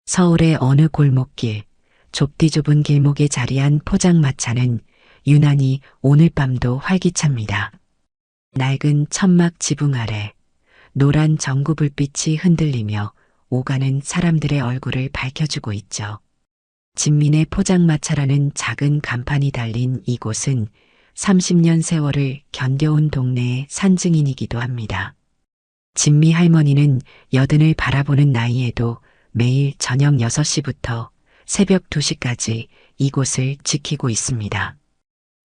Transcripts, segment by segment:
서울의 어느 골목길, 좁디 좁은 길목에 자리한 포장마차는 유난히 오늘 밤도 활기찹니다. 낡은 천막 지붕 아래 노란 전구 불빛이 흔들리며 오가는 사람들의 얼굴을 밝혀주고 있죠. 진민의 포장마차라는 작은 간판이 달린 이곳은 30년 세월을 견뎌온 동네의 산증인이기도 합니다. 진미 할머니는 여든을 바라보는 나이에도 매일 저녁 6시부터 새벽 2시까지 이곳을 지키고 있습니다.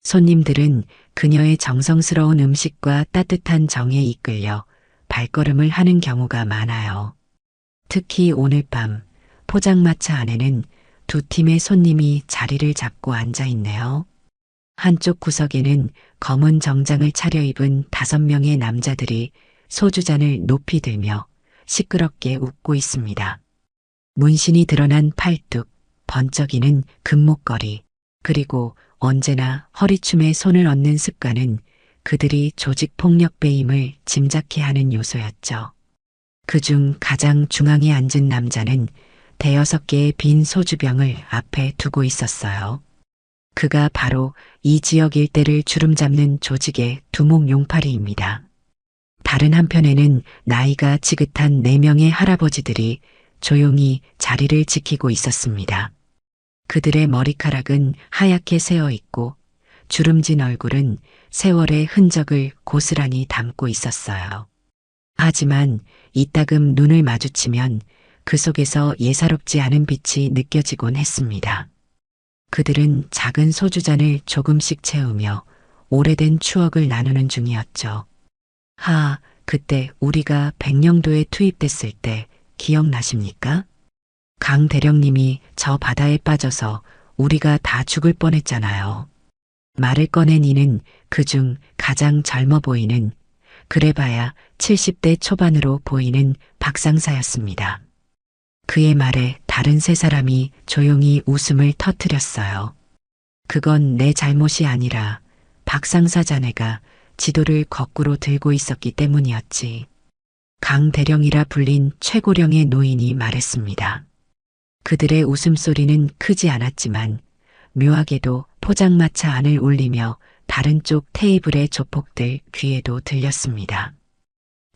손님들은 그녀의 정성스러운 음식과 따뜻한 정에 이끌려 발걸음을 하는 경우가 많아요. 특히 오늘 밤 포장마차 안에는 두 팀의 손님이 자리를 잡고 앉아 있네요. 한쪽 구석에는 검은 정장을 차려입은 5명의 남자들이 소주잔을 높이 들며 시끄럽게 웃고 있습니다. 문신이 드러난 팔뚝, 번쩍이는 금목걸이, 그리고 언제나 허리춤에 손을 얹는 습관은 그들이 조직폭력배임을 짐작케 하는 요소였죠. 그중 가장 중앙에 앉은 남자는 5개의 빈 소주병을 앞에 두고 있었어요. 그가 바로 이 지역 일대를 주름잡는 조직의 두목 용팔이입니다. 다른 한편에는 나이가 지긋한 4명의 할아버지들이 조용히 자리를 지키고 있었습니다. 그들의 머리카락은 하얗게 새어 있고 주름진 얼굴은 세월의 흔적을 고스란히 담고 있었어요. 하지만 이따금 눈을 마주치면 그 속에서 예사롭지 않은 빛이 느껴지곤 했습니다. 그들은 작은 소주잔을 조금씩 채우며 오래된 추억을 나누는 중이었죠. 그때 우리가 백령도에 투입됐을 때 기억나십니까? 강 대령님이 저 바다에 빠져서 우리가 다 죽을 뻔했잖아요. 말을 꺼낸 이는 그중 가장 젊어 보이는, 그래봐야 70대 초반으로 보이는 박상사였습니다. 그의 말에 다른 3사람이 조용히 웃음을 터뜨렸어요. 그건 내 잘못이 아니라 박상사 자네가 지도를 거꾸로 들고 있었기 때문이었지. 강 대령이라 불린 최고령의 노인이 말했습니다. 그들의 웃음소리는 크지 않았지만 묘하게도 포장마차 안을 울리며 다른 쪽 테이블의 조폭들 귀에도 들렸습니다.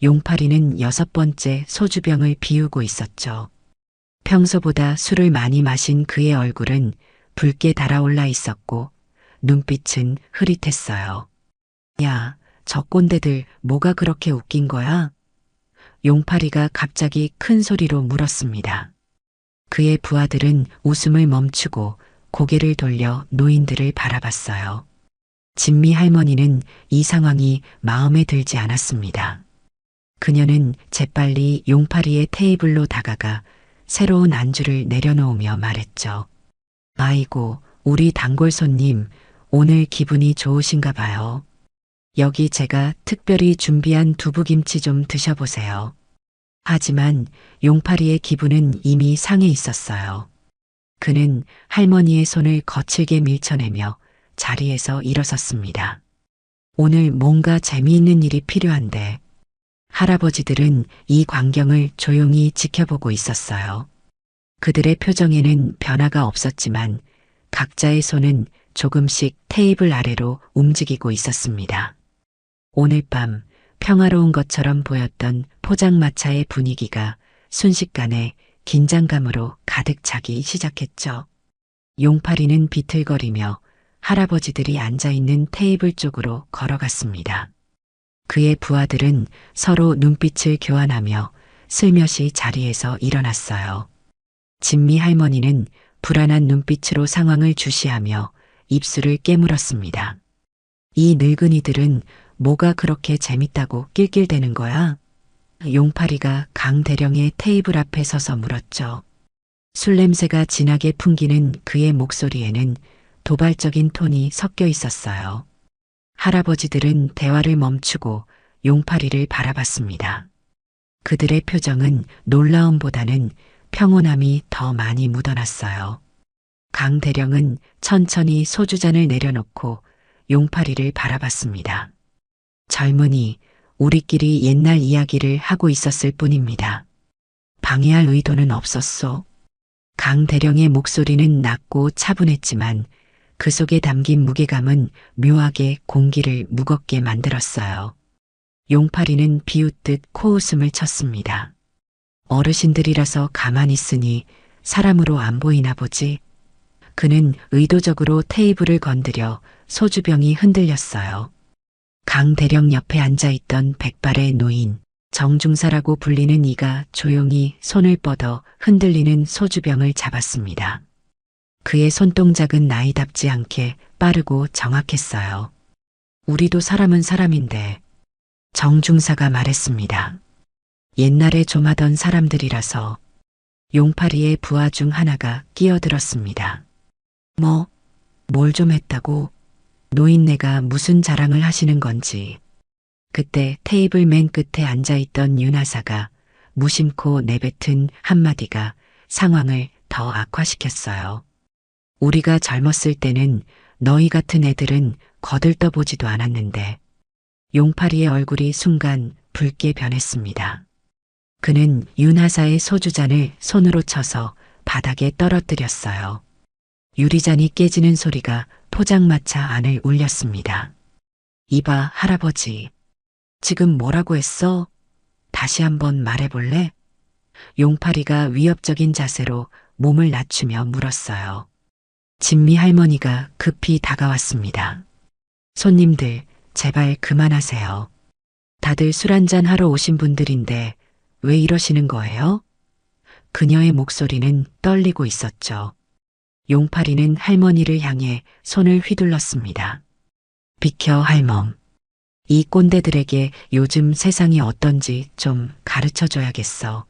용팔이는 6번째 소주병을 비우고 있었죠. 평소보다 술을 많이 마신 그의 얼굴은 붉게 달아올라 있었고 눈빛은 흐릿했어요. 야, 저 꼰대들 뭐가 그렇게 웃긴 거야? 용팔이가 갑자기 큰 소리로 물었습니다. 그의 부하들은 웃음을 멈추고 고개를 돌려 노인들을 바라봤어요. 진미 할머니는 이 상황이 마음에 들지 않았습니다. 그녀는 재빨리 용팔이의 테이블로 다가가 새로운 안주를 내려놓으며 말했죠. 아이고, 우리 단골 손님, 오늘 기분이 좋으신가 봐요. 여기 제가 특별히 준비한 두부김치 좀 드셔보세요. 하지만 용팔이의 기분은 이미 상해 있었어요. 그는 할머니의 손을 거칠게 밀쳐내며 자리에서 일어섰습니다. 오늘 뭔가 재미있는 일이 필요한데. 할아버지들은 이 광경을 조용히 지켜보고 있었어요. 그들의 표정에는 변화가 없었지만 각자의 손은 조금씩 테이블 아래로 움직이고 있었습니다. 오늘 밤 평화로운 것처럼 보였던 포장마차의 분위기가 순식간에 긴장감으로 가득 차기 시작했죠. 용팔이는 비틀거리며 할아버지들이 앉아있는 테이블 쪽으로 걸어갔습니다. 그의 부하들은 서로 눈빛을 교환하며 슬며시 자리에서 일어났어요. 진미 할머니는 불안한 눈빛으로 상황을 주시하며 입술을 깨물었습니다. 이 늙은이들은 뭐가 그렇게 재밌다고 낄낄대는 거야? 용팔이가 강 대령의 테이블 앞에 서서 물었죠. 술 냄새가 진하게 풍기는 그의 목소리에는 도발적인 톤이 섞여 있었어요. 할아버지들은 대화를 멈추고 용팔이를 바라봤습니다. 그들의 표정은 놀라움보다는 평온함이 더 많이 묻어났어요. 강 대령은 천천히 소주잔을 내려놓고 용팔이를 바라봤습니다. 젊은이, 우리끼리 옛날 이야기를 하고 있었을 뿐입니다. 방해할 의도는 없었소. 강 대령의 목소리는 낮고 차분했지만 그 속에 담긴 무게감은 묘하게 공기를 무겁게 만들었어요. 용팔이는 비웃듯 코웃음을 쳤습니다. 어르신들이라서 가만히 있으니 사람으로 안 보이나 보지. 그는 의도적으로 테이블을 건드려 소주병이 흔들렸어요. 강 대령 옆에 앉아있던 백발의 노인, 정중사라고 불리는 이가 조용히 손을 뻗어 흔들리는 소주병을 잡았습니다. 그의 손동작은 나이답지 않게 빠르고 정확했어요. 우리도 사람은 사람인데, 정중사가 말했습니다. 옛날에 좀 하던 사람들이라서 용팔이의 부하 중 하나가 끼어들었습니다. 뭘 좀 했다고? 노인네가 무슨 자랑을 하시는 건지. 그때 테이블 맨 끝에 앉아있던 윤하사가 무심코 내뱉은 한마디가 상황을 더 악화시켰어요. 우리가 젊었을 때는 너희 같은 애들은 거들떠보지도 않았는데. 용팔이의 얼굴이 순간 붉게 변했습니다. 그는 윤하사의 소주잔을 손으로 쳐서 바닥에 떨어뜨렸어요. 유리잔이 깨지는 소리가 포장마차 안을 울렸습니다. 이봐, 할아버지. 지금 뭐라고 했어? 다시 한번 말해볼래? 용팔이가 위협적인 자세로 몸을 낮추며 물었어요. 진미 할머니가 급히 다가왔습니다. 손님들, 제발 그만하세요. 다들 술 한잔 하러 오신 분들인데 왜 이러시는 거예요? 그녀의 목소리는 떨리고 있었죠. 용팔이는 할머니를 향해 손을 휘둘렀습니다. 비켜, 할멈. 이 꼰대들에게 요즘 세상이 어떤지 좀 가르쳐줘야겠어.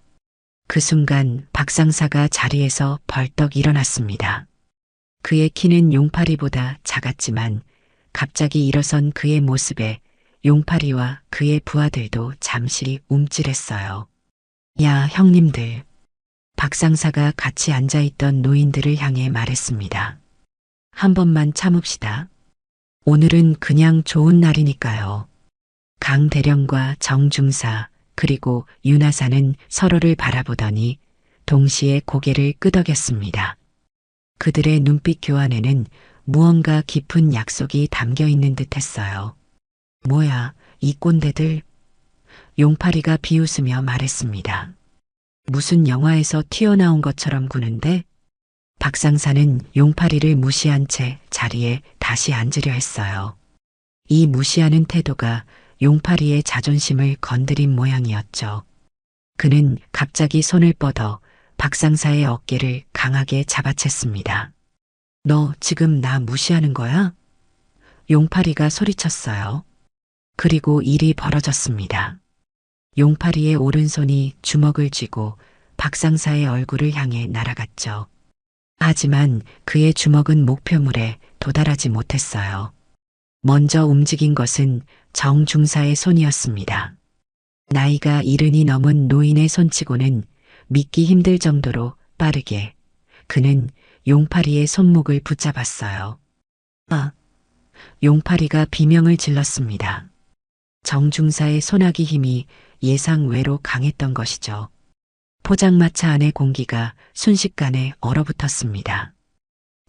그 순간 박상사가 자리에서 벌떡 일어났습니다. 그의 키는 용팔이보다 작았지만 갑자기 일어선 그의 모습에 용팔이와 그의 부하들도 잠시 움찔했어요. 야, 형님들. 박상사가 같이 앉아있던 노인들을 향해 말했습니다. 한 번만 참읍시다. 오늘은 그냥 좋은 날이니까요. 강 대령과 정중사 그리고 윤하사는 서로를 바라보더니 동시에 고개를 끄덕였습니다. 그들의 눈빛 교환에는 무언가 깊은 약속이 담겨 있는 듯 했어요. 뭐야, 이 꼰대들. 용팔이가 비웃으며 말했습니다. 무슨 영화에서 튀어나온 것처럼 구는데? 박상사는 용팔이를 무시한 채 자리에 다시 앉으려 했어요. 이 무시하는 태도가 용팔이의 자존심을 건드린 모양이었죠. 그는 갑자기 손을 뻗어 박상사의 어깨를 강하게 잡아챘습니다. 너 지금 나 무시하는 거야? 용팔이가 소리쳤어요. 그리고 일이 벌어졌습니다. 용팔이의 오른손이 주먹을 쥐고 박상사의 얼굴을 향해 날아갔죠. 하지만 그의 주먹은 목표물에 도달하지 못했어요. 먼저 움직인 것은 정중사의 손이었습니다. 나이가 70이 넘은 노인의 손치고는 믿기 힘들 정도로 빠르게 그는 용팔이의 손목을 붙잡았어요. 아! 용팔이가 비명을 질렀습니다. 정중사의 손아귀 힘이 예상 외로 강했던 것이죠. 포장마차 안의 공기가 순식간에 얼어붙었습니다.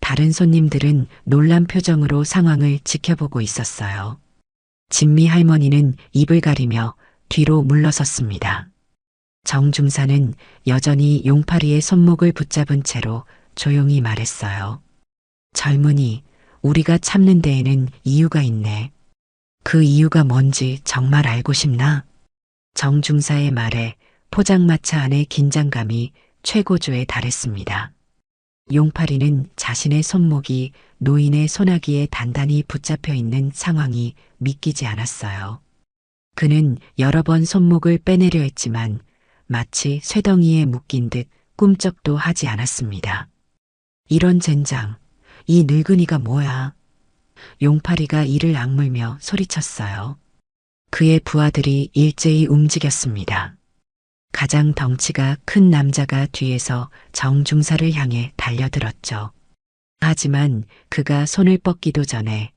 다른 손님들은 놀란 표정으로 상황을 지켜보고 있었어요. 진미 할머니는 입을 가리며 뒤로 물러섰습니다. 정중사는 여전히 용팔이의 손목을 붙잡은 채로 조용히 말했어요. 젊은이, 우리가 참는 데에는 이유가 있네. 그 이유가 뭔지 정말 알고 싶나? 정중사의 말에 포장마차 안의 긴장감이 최고조에 달했습니다. 용팔이는 자신의 손목이 노인의 손아귀에 단단히 붙잡혀 있는 상황이 믿기지 않았어요. 그는 여러 번 손목을 빼내려 했지만 마치 쇠덩이에 묶인 듯 꿈쩍도 하지 않았습니다. 이런 젠장, 이 늙은이가 뭐야? 용팔이가 이를 악물며 소리쳤어요. 그의 부하들이 일제히 움직였습니다. 가장 덩치가 큰 남자가 뒤에서 정중사를 향해 달려들었죠. 하지만 그가 손을 뻗기도 전에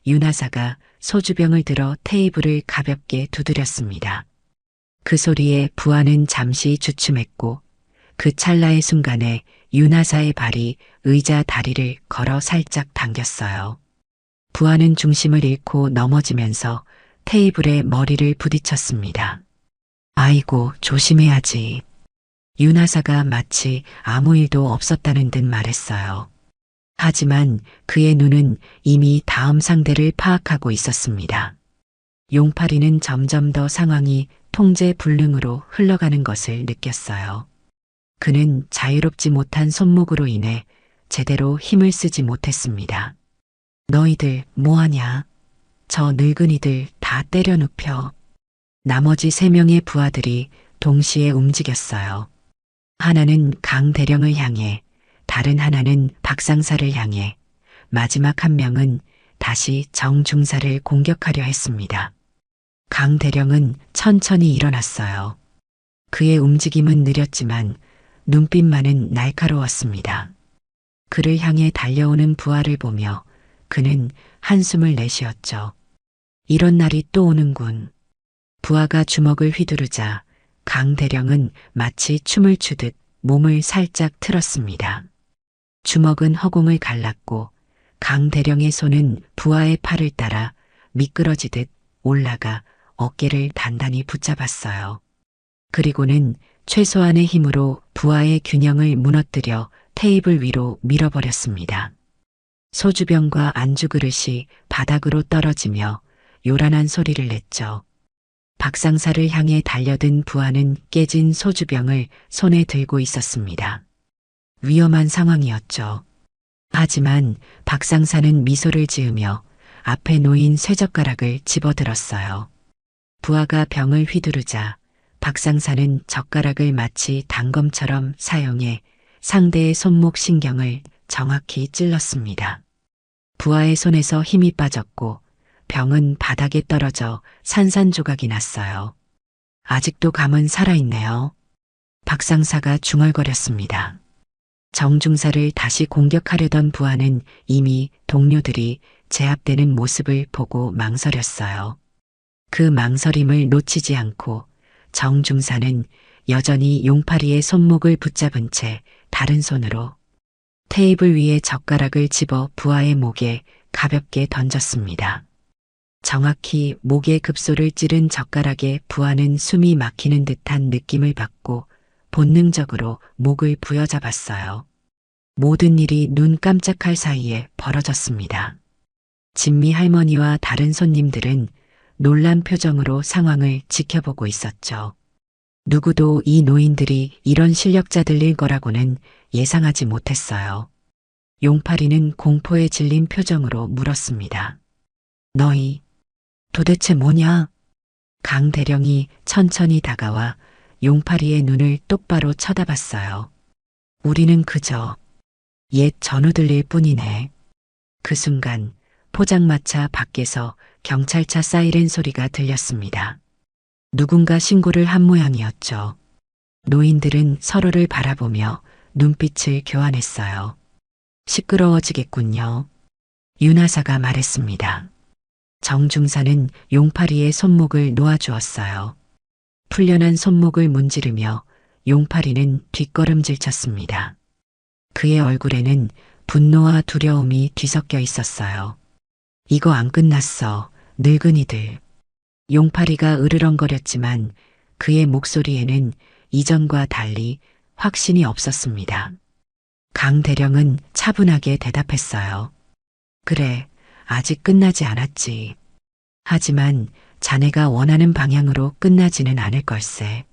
윤하사가 소주병을 들어 테이블을 가볍게 두드렸습니다. 그 소리에 부하는 잠시 주춤했고 그 찰나의 순간에 윤하사의 발이 의자 다리를 걸어 살짝 당겼어요. 부하는 중심을 잃고 넘어지면서 테이블에 머리를 부딪혔습니다. 아이고, 조심해야지. 윤하사가 마치 아무 일도 없었다는 듯 말했어요. 하지만 그의 눈은 이미 다음 상대를 파악하고 있었습니다. 용팔이는 점점 더 상황이 통제 불능으로 흘러가는 것을 느꼈어요. 그는 자유롭지 못한 손목으로 인해 제대로 힘을 쓰지 못했습니다. 너희들 뭐하냐? 저 늙은이들 다 때려 눕혀. 나머지 3명의 부하들이 동시에 움직였어요. 하나는 강 대령을 향해, 다른 하나는 박상사를 향해, 마지막 한 명은 다시 정중사를 공격하려 했습니다. 강 대령은 천천히 일어났어요. 그의 움직임은 느렸지만 눈빛만은 날카로웠습니다. 그를 향해 달려오는 부하를 보며 그는 한숨을 내쉬었죠. 이런 날이 또 오는군. 부하가 주먹을 휘두르자 강 대령은 마치 춤을 추듯 몸을 살짝 틀었습니다. 주먹은 허공을 갈랐고 강 대령의 손은 부하의 팔을 따라 미끄러지듯 올라가 어깨를 단단히 붙잡았어요. 그리고는 최소한의 힘으로 부하의 균형을 무너뜨려 테이블 위로 밀어버렸습니다. 소주병과 안주 그릇이 바닥으로 떨어지며 요란한 소리를 냈죠. 박상사를 향해 달려든 부하는 깨진 소주병을 손에 들고 있었습니다. 위험한 상황이었죠. 하지만 박상사는 미소를 지으며 앞에 놓인 쇠젓가락을 집어들었어요. 부하가 병을 휘두르자 박상사는 젓가락을 마치 단검처럼 사용해 상대의 손목 신경을 정확히 찔렀습니다. 부하의 손에서 힘이 빠졌고 병은 바닥에 떨어져 산산조각이 났어요. 아직도 감은 살아있네요. 박상사가 중얼거렸습니다. 정중사를 다시 공격하려던 부하는 이미 동료들이 제압되는 모습을 보고 망설였어요. 그 망설임을 놓치지 않고 정중사는 여전히 용팔이의 손목을 붙잡은 채 다른 손으로 테이블 위에 젓가락을 집어 부하의 목에 가볍게 던졌습니다. 정확히 목의 급소를 찌른 젓가락에 부하는 숨이 막히는 듯한 느낌을 받고 본능적으로 목을 부여잡았어요. 모든 일이 눈 깜짝할 사이에 벌어졌습니다. 진미 할머니와 다른 손님들은 놀란 표정으로 상황을 지켜보고 있었죠. 누구도 이 노인들이 이런 실력자들일 거라고는 예상하지 못했어요. 용팔이는 공포에 질린 표정으로 물었습니다. 너희 도대체 뭐냐? 강 대령이 천천히 다가와 용팔이의 눈을 똑바로 쳐다봤어요. 우리는 그저 옛 전우들일 뿐이네. 그 순간 포장마차 밖에서 경찰차 사이렌 소리가 들렸습니다. 누군가 신고를 한 모양이었죠. 노인들은 서로를 바라보며 눈빛을 교환했어요. 시끄러워지겠군요. 윤하사가 말했습니다. 정중사는 용팔이의 손목을 놓아주었어요. 풀려난 손목을 문지르며 용팔이는 뒷걸음질 쳤습니다. 그의 얼굴에는 분노와 두려움이 뒤섞여 있었어요. 이거 안 끝났어, 늙은이들. 용팔이가 으르렁거렸지만 그의 목소리에는 이전과 달리 확신이 없었습니다. 강 대령은 차분하게 대답했어요. 그래, 아직 끝나지 않았지. 하지만 자네가 원하는 방향으로 끝나지는 않을 걸세.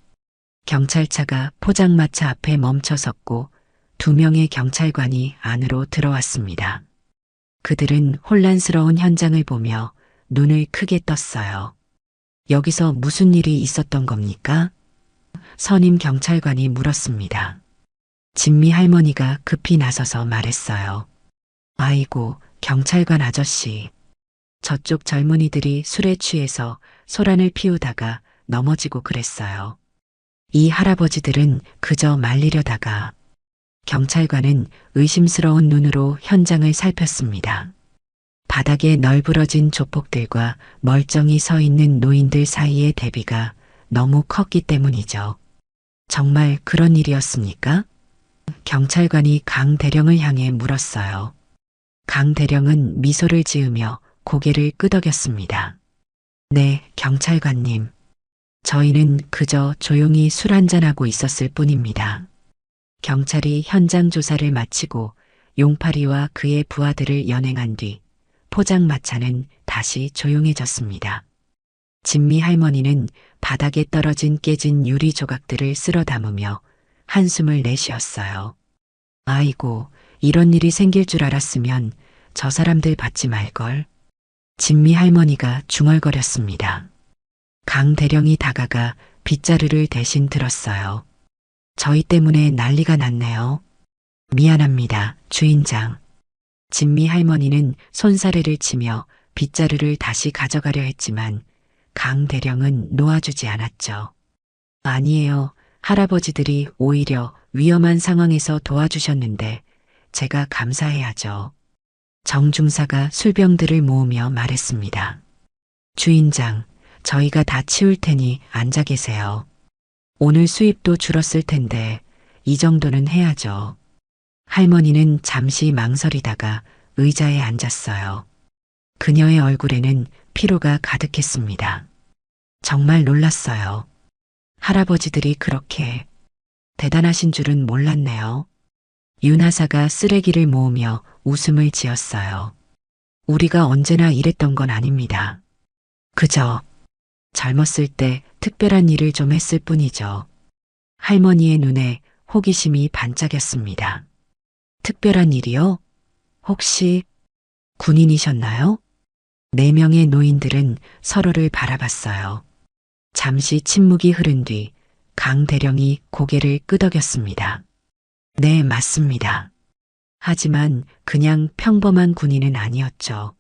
경찰차가 포장마차 앞에 멈춰섰고 2명의 경찰관이 안으로 들어왔습니다. 그들은 혼란스러운 현장을 보며 눈을 크게 떴어요. 여기서 무슨 일이 있었던 겁니까? 선임 경찰관이 물었습니다. 진미 할머니가 급히 나서서 말했어요. 아이고, 경찰관 아저씨. 저쪽 젊은이들이 술에 취해서 소란을 피우다가 넘어지고 그랬어요. 이 할아버지들은 그저 말리려다가. 경찰관은 의심스러운 눈으로 현장을 살폈습니다. 바닥에 널브러진 조폭들과 멀쩡히 서 있는 노인들 사이의 대비가 너무 컸기 때문이죠. 정말 그런 일이었습니까? 경찰관이 강 대령을 향해 물었어요. 강 대령은 미소를 지으며 고개를 끄덕였습니다. 네, 경찰관님. 저희는 그저 조용히 술 한잔하고 있었을 뿐입니다. 경찰이 현장 조사를 마치고 용파리와 그의 부하들을 연행한 뒤 포장마차는 다시 조용해졌습니다. 진미 할머니는 바닥에 떨어진 깨진 유리 조각들을 쓸어 담으며 한숨을 내쉬었어요. 아이고, 이런 일이 생길 줄 알았으면 저 사람들 받지 말걸. 진미 할머니가 중얼거렸습니다. 강 대령이 다가가 빗자루를 대신 들었어요. 저희 때문에 난리가 났네요. 미안합니다, 주인장. 진미 할머니는 손사래를 치며 빗자루를 다시 가져가려 했지만 강 대령은 놓아주지 않았죠. 아니에요. 할아버지들이 오히려 위험한 상황에서 도와주셨는데 제가 감사해야죠. 정중사가 술병들을 모으며 말했습니다. 주인장, 저희가 다 치울 테니 앉아 계세요. 오늘 수입도 줄었을 텐데 이 정도는 해야죠. 할머니는 잠시 망설이다가 의자에 앉았어요. 그녀의 얼굴에는 피로가 가득했습니다. 정말 놀랐어요. 할아버지들이 그렇게 대단하신 줄은 몰랐네요. 윤하사가 쓰레기를 모으며 웃음을 지었어요. 우리가 언제나 이랬던 건 아닙니다. 그저 젊었을 때 특별한 일을 좀 했을 뿐이죠. 할머니의 눈에 호기심이 반짝였습니다. 특별한 일이요? 혹시 군인이셨나요? 4명의 노인들은 서로를 바라봤어요. 잠시 침묵이 흐른 뒤 강 대령이 고개를 끄덕였습니다. 네, 맞습니다. 하지만 그냥 평범한 군인은 아니었죠.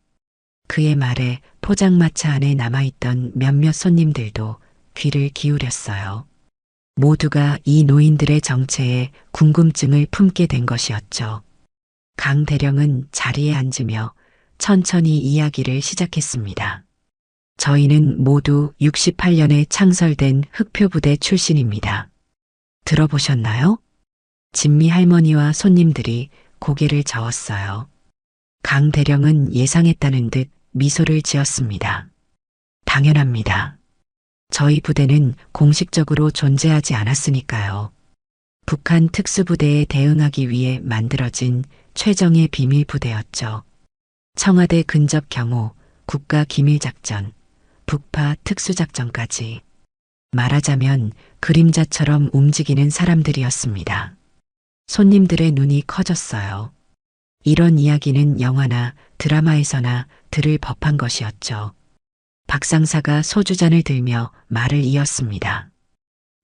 그의 말에 포장마차 안에 남아있던 몇몇 손님들도 귀를 기울였어요. 모두가 이 노인들의 정체에 궁금증을 품게 된 것이었죠. 강 대령은 자리에 앉으며 천천히 이야기를 시작했습니다. 저희는 모두 68년에 창설된 흑표부대 출신입니다. 들어보셨나요? 진미 할머니와 손님들이 고개를 저었어요. 강 대령은 예상했다는 듯 미소를 지었습니다. 당연합니다. 저희 부대는 공식적으로 존재하지 않았으니까요. 북한 특수부대에 대응하기 위해 만들어진 최정예 비밀 부대였죠. 청와대 근접 경호, 국가 기밀작전, 북파 특수작전까지. 말하자면 그림자처럼 움직이는 사람들이었습니다. 손님들의 눈이 커졌어요. 이런 이야기는 영화나 드라마에서나 들을 법한 것이었죠. 박상사가 소주잔을 들며 말을 이었습니다.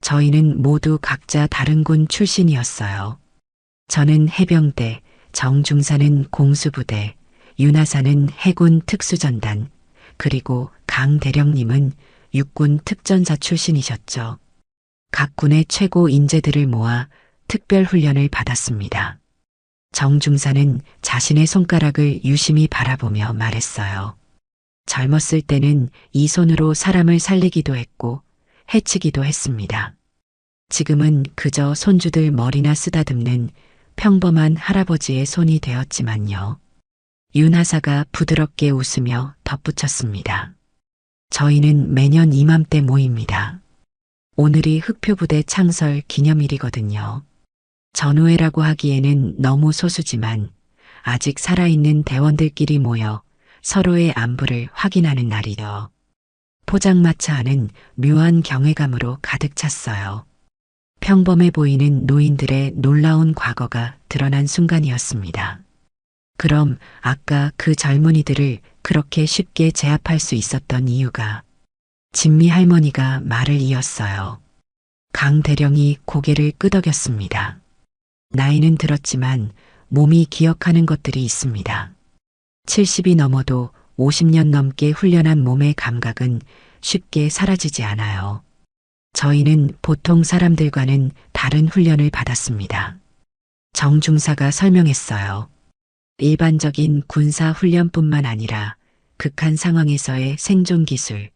저희는 모두 각자 다른 군 출신이었어요. 저는 해병대, 정중사는 공수부대, 윤하사는 해군 특수전단, 그리고 강 대령님은 육군 특전사 출신이셨죠. 각 군의 최고 인재들을 모아 특별 훈련을 받았습니다. 정중사는 자신의 손가락을 유심히 바라보며 말했어요. 젊었을 때는 이 손으로 사람을 살리기도 했고 해치기도 했습니다. 지금은 그저 손주들 머리나 쓰다듬는 평범한 할아버지의 손이 되었지만요. 윤하사가 부드럽게 웃으며 덧붙였습니다. 저희는 매년 이맘때 모입니다. 오늘이 흑표부대 창설 기념일이거든요. 전우회라고 하기에는 너무 소수지만 아직 살아있는 대원들끼리 모여 서로의 안부를 확인하는 날이요. 포장마차 안은 묘한 경외감으로 가득 찼어요. 평범해 보이는 노인들의 놀라운 과거가 드러난 순간이었습니다. 그럼 아까 그 젊은이들을 그렇게 쉽게 제압할 수 있었던 이유가 진미 할머니가 말을 이었어요. 강 대령이 고개를 끄덕였습니다. 나이는 들었지만 몸이 기억하는 것들이 있습니다. 70이 넘어도 50년 넘게 훈련한 몸의 감각은 쉽게 사라지지 않아요. 저희는 보통 사람들과는 다른 훈련을 받았습니다. 정중사가 설명했어요. 일반적인 군사 훈련뿐만 아니라 극한 상황에서의 생존 기술,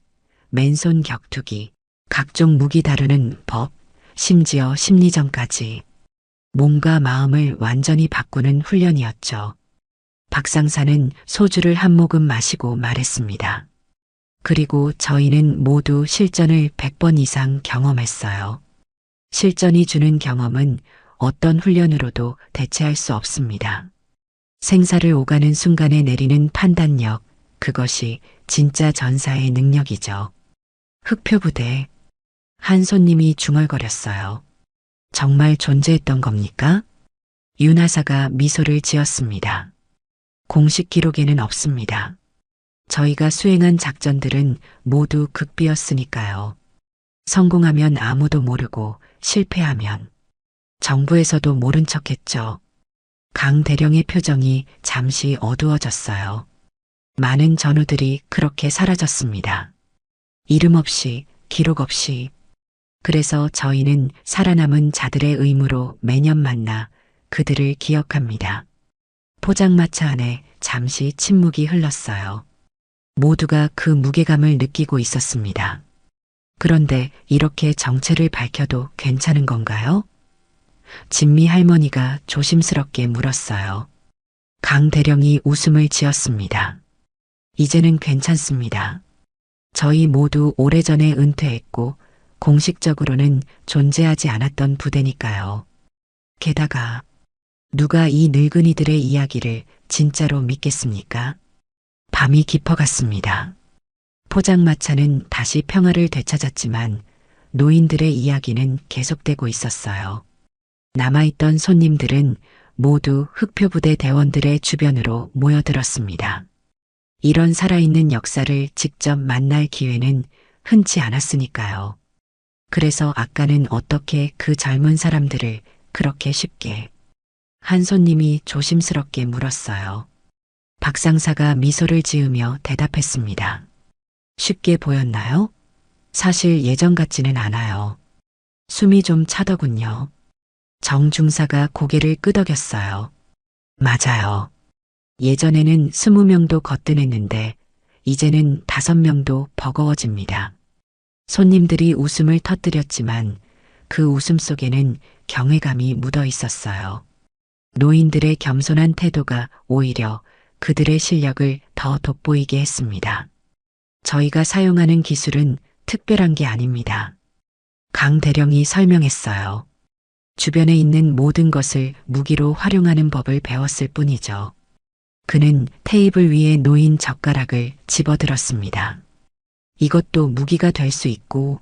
맨손 격투기, 각종 무기 다루는 법, 심지어 심리전까지. 몸과 마음을 완전히 바꾸는 훈련이었죠. 박상사는 소주를 한 모금 마시고 말했습니다. 그리고 저희는 모두 실전을 100번 이상 경험했어요. 실전이 주는 경험은 어떤 훈련으로도 대체할 수 없습니다. 생사를 오가는 순간에 내리는 판단력, 그것이 진짜 전사의 능력이죠. 흑표부대. 한 손님이 중얼거렸어요. 정말 존재했던 겁니까? 윤하사가 미소를 지었습니다. 공식 기록에는 없습니다. 저희가 수행한 작전들은 모두 극비였으니까요. 성공하면 아무도 모르고 실패하면 정부에서도 모른 척했죠. 강 대령의 표정이 잠시 어두워졌어요. 많은 전우들이 그렇게 사라졌습니다. 이름 없이, 기록 없이. 그래서 저희는 살아남은 자들의 의무로 매년 만나 그들을 기억합니다. 포장마차 안에 잠시 침묵이 흘렀어요. 모두가 그 무게감을 느끼고 있었습니다. 그런데 이렇게 정체를 밝혀도 괜찮은 건가요? 진미 할머니가 조심스럽게 물었어요. 강 대령이 웃음을 지었습니다. 이제는 괜찮습니다. 저희 모두 오래전에 은퇴했고 공식적으로는 존재하지 않았던 부대니까요. 게다가 누가 이 늙은이들의 이야기를 진짜로 믿겠습니까? 밤이 깊어갔습니다. 포장마차는 다시 평화를 되찾았지만 노인들의 이야기는 계속되고 있었어요. 남아있던 손님들은 모두 흑표부대 대원들의 주변으로 모여들었습니다. 이런 살아있는 역사를 직접 만날 기회는 흔치 않았으니까요. 그래서 아까는 어떻게 그 젊은 사람들을 그렇게 쉽게. 한 손님이 조심스럽게 물었어요. 박상사가 미소를 지으며 대답했습니다. 쉽게 보였나요? 사실 예전 같지는 않아요. 숨이 좀 차더군요. 정 중사가 고개를 끄덕였어요. 맞아요. 예전에는 20명도 거뜬했는데 이제는 5명도 버거워집니다. 손님들이 웃음을 터뜨렸지만 그 웃음 속에는 경외감이 묻어 있었어요. 노인들의 겸손한 태도가 오히려 그들의 실력을 더 돋보이게 했습니다. 저희가 사용하는 기술은 특별한 게 아닙니다. 강 대령이 설명했어요. 주변에 있는 모든 것을 무기로 활용하는 법을 배웠을 뿐이죠. 그는 테이블 위에 놓인 젓가락을 집어들었습니다. 이것도 무기가 될 수 있고,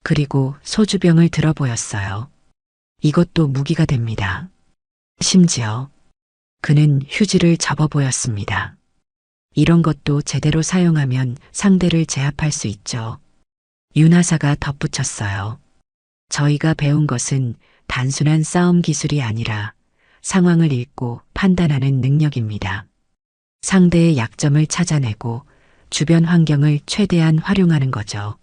그리고 소주병을 들어 보였어요. 이것도 무기가 됩니다. 심지어 그는 휴지를 접어 보였습니다. 이런 것도 제대로 사용하면 상대를 제압할 수 있죠. 윤하사가 덧붙였어요. 저희가 배운 것은 단순한 싸움 기술이 아니라 상황을 읽고 판단하는 능력입니다. 상대의 약점을 찾아내고 주변 환경을 최대한 활용하는 거죠.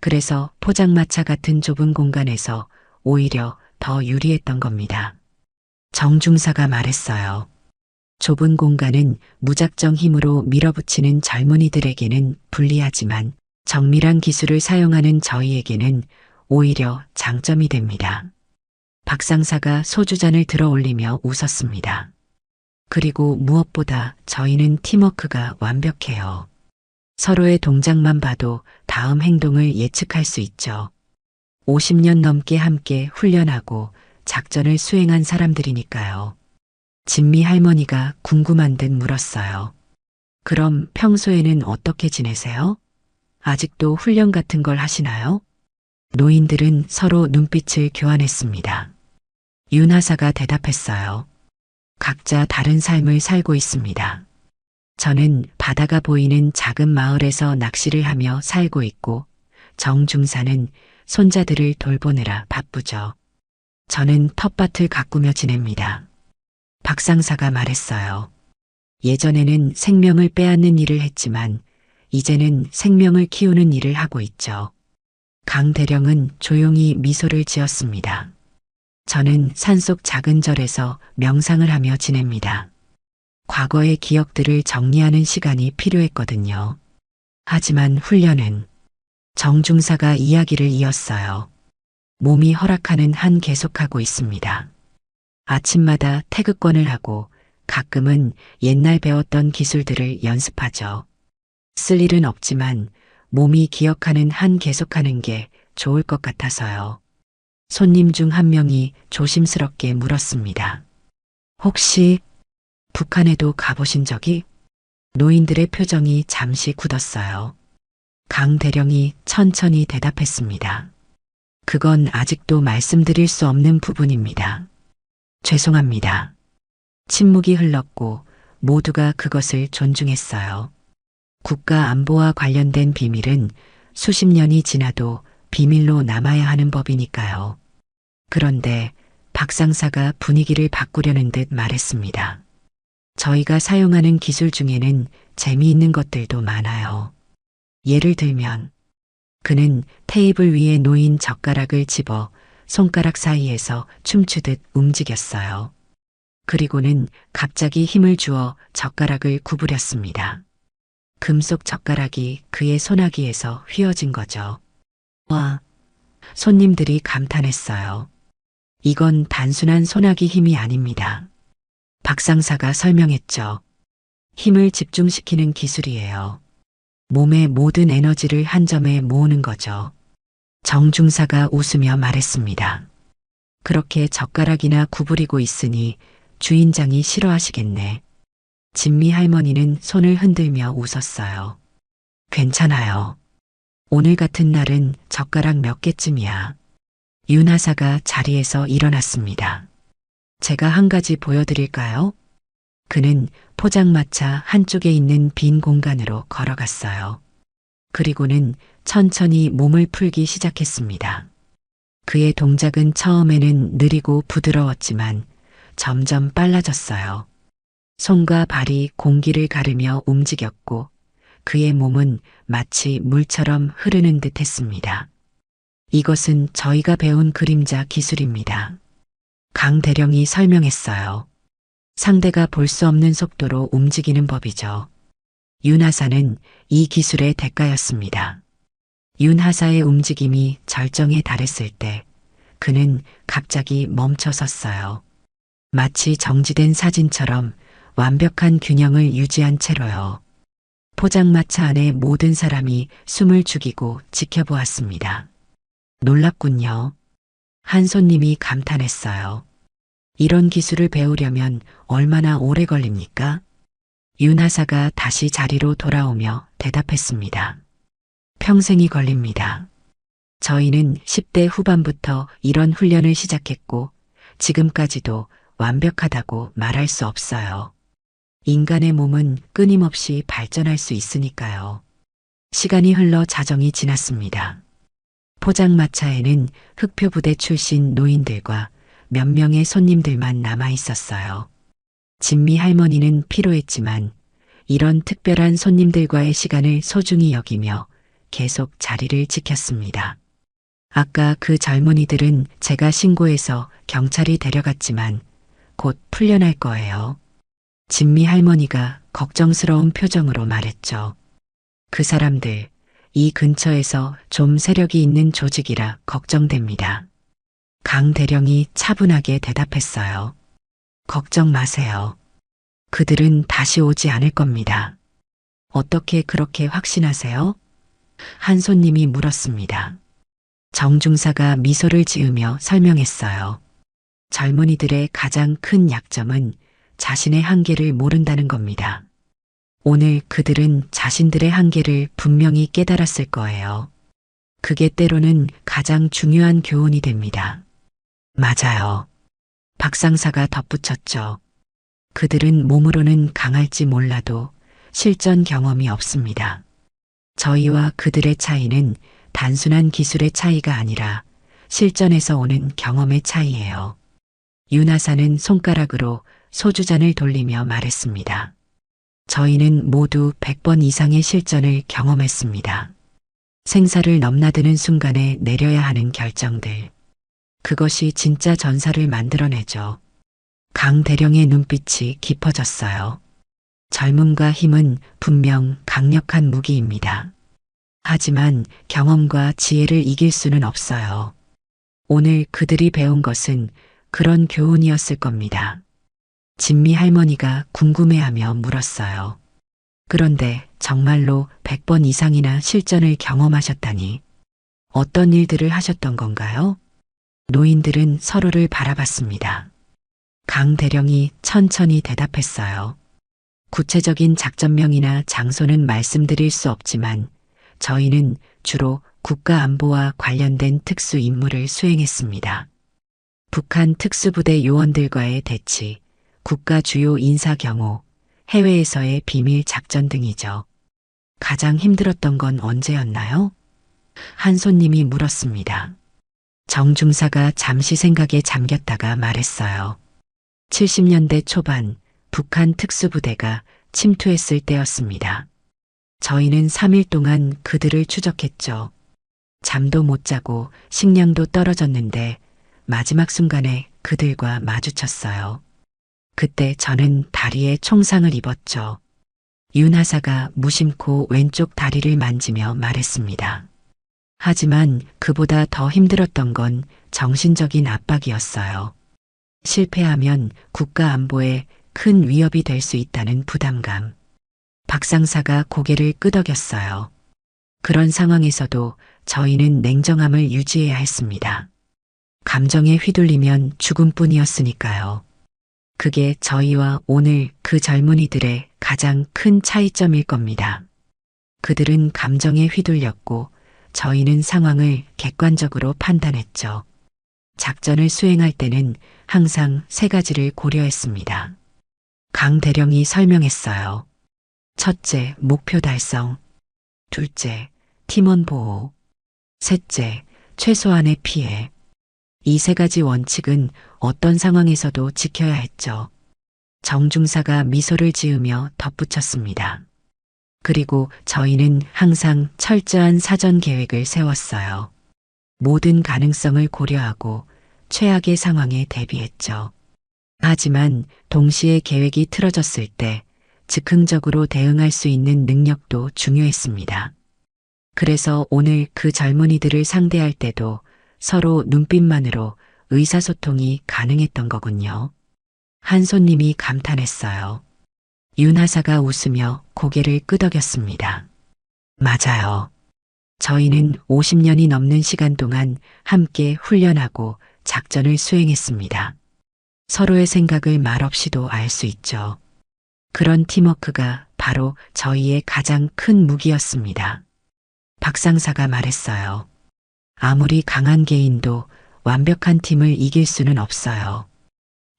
그래서 포장마차 같은 좁은 공간에서 오히려 더 유리했던 겁니다. 정중사가 말했어요. 좁은 공간은 무작정 힘으로 밀어붙이는 젊은이들에게는 불리하지만 정밀한 기술을 사용하는 저희에게는 오히려 장점이 됩니다. 박상사가 소주잔을 들어 올리며 웃었습니다. 그리고 무엇보다 저희는 팀워크가 완벽해요. 서로의 동작만 봐도 다음 행동을 예측할 수 있죠. 50년 넘게 함께 훈련하고 작전을 수행한 사람들이니까요. 진미 할머니가 궁금한 듯 물었어요. 그럼 평소에는 어떻게 지내세요? 아직도 훈련 같은 걸 하시나요? 노인들은 서로 눈빛을 교환했습니다. 윤하사가 대답했어요. 각자 다른 삶을 살고 있습니다. 저는 바다가 보이는 작은 마을에서 낚시를 하며 살고 있고 정중사는 손자들을 돌보느라 바쁘죠. 저는 텃밭을 가꾸며 지냅니다. 박상사가 말했어요. 예전에는 생명을 빼앗는 일을 했지만 이제는 생명을 키우는 일을 하고 있죠. 강 대령은 조용히 미소를 지었습니다. 저는 산속 작은 절에서 명상을 하며 지냅니다. 과거의 기억들을 정리하는 시간이 필요했거든요. 하지만 훈련은 정중사가 이야기를 이었어요. 몸이 허락하는 한 계속하고 있습니다. 아침마다 태극권을 하고 가끔은 옛날 배웠던 기술들을 연습하죠. 쓸 일은 없지만 몸이 기억하는 한 계속하는 게 좋을 것 같아서요. 손님 중 한 명이 조심스럽게 물었습니다. 혹시 북한에도 가보신 적이? 노인들의 표정이 잠시 굳었어요. 강 대령이 천천히 대답했습니다. 그건 아직도 말씀드릴 수 없는 부분입니다. 죄송합니다. 침묵이 흘렀고 모두가 그것을 존중했어요. 국가 안보와 관련된 비밀은 수십 년이 지나도 비밀로 남아야 하는 법이니까요. 그런데 박 상사가 분위기를 바꾸려는 듯 말했습니다. 저희가 사용하는 기술 중에는 재미있는 것들도 많아요. 예를 들면 그는 테이블 위에 놓인 젓가락을 집어 손가락 사이에서 춤추듯 움직였어요. 그리고는 갑자기 힘을 주어 젓가락을 구부렸습니다. 금속 젓가락이 그의 손아귀에서 휘어진 거죠. 와! 손님들이 감탄했어요. 이건 단순한 손아귀 힘이 아닙니다. 박 상사가 설명했죠. 힘을 집중시키는 기술이에요. 몸의 모든 에너지를 한 점에 모으는 거죠. 정 중사가 웃으며 말했습니다. 그렇게 젓가락이나 구부리고 있으니 주인장이 싫어하시겠네. 진미 할머니는 손을 흔들며 웃었어요. 괜찮아요. 오늘 같은 날은 젓가락 몇 개쯤이야. 윤 하사가 자리에서 일어났습니다. 제가 한 가지 보여드릴까요? 그는 포장마차 한쪽에 있는 빈 공간으로 걸어갔어요. 그리고는 천천히 몸을 풀기 시작했습니다. 그의 동작은 처음에는 느리고 부드러웠지만 점점 빨라졌어요. 손과 발이 공기를 가르며 움직였고 그의 몸은 마치 물처럼 흐르는 듯 했습니다. 이것은 저희가 배운 그림자 기술입니다. 강 대령이 설명했어요. 상대가 볼 수 없는 속도로 움직이는 법이죠. 윤 하사는 이 기술의 대가였습니다. 윤 하사의 움직임이 절정에 달했을 때 그는 갑자기 멈춰 섰어요. 마치 정지된 사진처럼 완벽한 균형을 유지한 채로요. 포장마차 안의 모든 사람이 숨을 죽이고 지켜보았습니다. 놀랍군요. 한 손님이 감탄했어요. 이런 기술을 배우려면 얼마나 오래 걸립니까? 윤 하사가 다시 자리로 돌아오며 대답했습니다. 평생이 걸립니다. 저희는 10대 후반부터 이런 훈련을 시작했고 지금까지도 완벽하다고 말할 수 없어요. 인간의 몸은 끊임없이 발전할 수 있으니까요. 시간이 흘러 자정이 지났습니다. 포장마차에는 흑표부대 출신 노인들과 몇 명의 손님들만 남아 있었어요. 진미 할머니는 피로했지만 이런 특별한 손님들과의 시간을 소중히 여기며 계속 자리를 지켰습니다. 아까 그 젊은이들은 제가 신고해서 경찰이 데려갔지만 곧 풀려날 거예요. 진미 할머니가 걱정스러운 표정으로 말했죠. 그 사람들, 이 근처에서 좀 세력이 있는 조직이라 걱정됩니다. 강 대령이 차분하게 대답했어요. 걱정 마세요. 그들은 다시 오지 않을 겁니다. 어떻게 그렇게 확신하세요? 한 손님이 물었습니다. 정중사가 미소를 지으며 설명했어요. 젊은이들의 가장 큰 약점은 자신의 한계를 모른다는 겁니다. 오늘 그들은 자신들의 한계를 분명히 깨달았을 거예요. 그게 때로는 가장 중요한 교훈이 됩니다. 맞아요. 박 상사가 덧붙였죠. 그들은 몸으로는 강할지 몰라도 실전 경험이 없습니다. 저희와 그들의 차이는 단순한 기술의 차이가 아니라 실전에서 오는 경험의 차이예요. 윤 하사는 손가락으로 소주잔을 돌리며 말했습니다. 저희는 모두 100번 이상의 실전을 경험했습니다. 생사를 넘나드는 순간에 내려야 하는 결정들. 그것이 진짜 전사를 만들어내죠. 강 대령의 눈빛이 깊어졌어요. 젊음과 힘은 분명 강력한 무기입니다. 하지만 경험과 지혜를 이길 수는 없어요. 오늘 그들이 배운 것은 그런 교훈이었을 겁니다. 진미 할머니가 궁금해하며 물었어요. 그런데 정말로 100번 이상이나 실전을 경험하셨다니 어떤 일들을 하셨던 건가요? 노인들은 서로를 바라봤습니다. 강 대령이 천천히 대답했어요. 구체적인 작전명이나 장소는 말씀드릴 수 없지만 저희는 주로 국가 안보와 관련된 특수 임무를 수행했습니다. 북한 특수부대 요원들과의 대치, 국가 주요 인사 경호, 해외에서의 비밀 작전 등이죠. 가장 힘들었던 건 언제였나요? 한 손님이 물었습니다. 정 중사가 잠시 생각에 잠겼다가 말했어요. 70년대 초반 북한 특수부대가 침투했을 때였습니다. 저희는 3일 동안 그들을 추적했죠. 잠도 못 자고 식량도 떨어졌는데 마지막 순간에 그들과 마주쳤어요. 그때 저는 다리에 총상을 입었죠. 윤 하사가 무심코 왼쪽 다리를 만지며 말했습니다. 하지만 그보다 더 힘들었던 건 정신적인 압박이었어요. 실패하면 국가 안보에 큰 위협이 될 수 있다는 부담감. 박 상사가 고개를 끄덕였어요. 그런 상황에서도 저희는 냉정함을 유지해야 했습니다. 감정에 휘둘리면 죽음뿐이었으니까요. 그게 저희와 오늘 그 젊은이들의 가장 큰 차이점일 겁니다. 그들은 감정에 휘둘렸고 저희는 상황을 객관적으로 판단했죠. 작전을 수행할 때는 항상 세 가지를 고려했습니다. 강 대령이 설명했어요. 첫째, 목표 달성. 둘째, 팀원 보호. 셋째, 최소한의 피해. 이 세 가지 원칙은 어떤 상황에서도 지켜야 했죠. 정중사가 미소를 지으며 덧붙였습니다. 그리고 저희는 항상 철저한 사전 계획을 세웠어요. 모든 가능성을 고려하고 최악의 상황에 대비했죠. 하지만 동시에 계획이 틀어졌을 때 즉흥적으로 대응할 수 있는 능력도 중요했습니다. 그래서 오늘 그 젊은이들을 상대할 때도 서로 눈빛만으로 의사소통이 가능했던 거군요. 한 손님이 감탄했어요. 윤 하사가 웃으며 고개를 끄덕였습니다. 맞아요. 저희는 50년이 넘는 시간 동안 함께 훈련하고 작전을 수행했습니다. 서로의 생각을 말없이도 알 수 있죠. 그런 팀워크가 바로 저희의 가장 큰 무기였습니다. 박 상사가 말했어요. 아무리 강한 개인도 완벽한 팀을 이길 수는 없어요.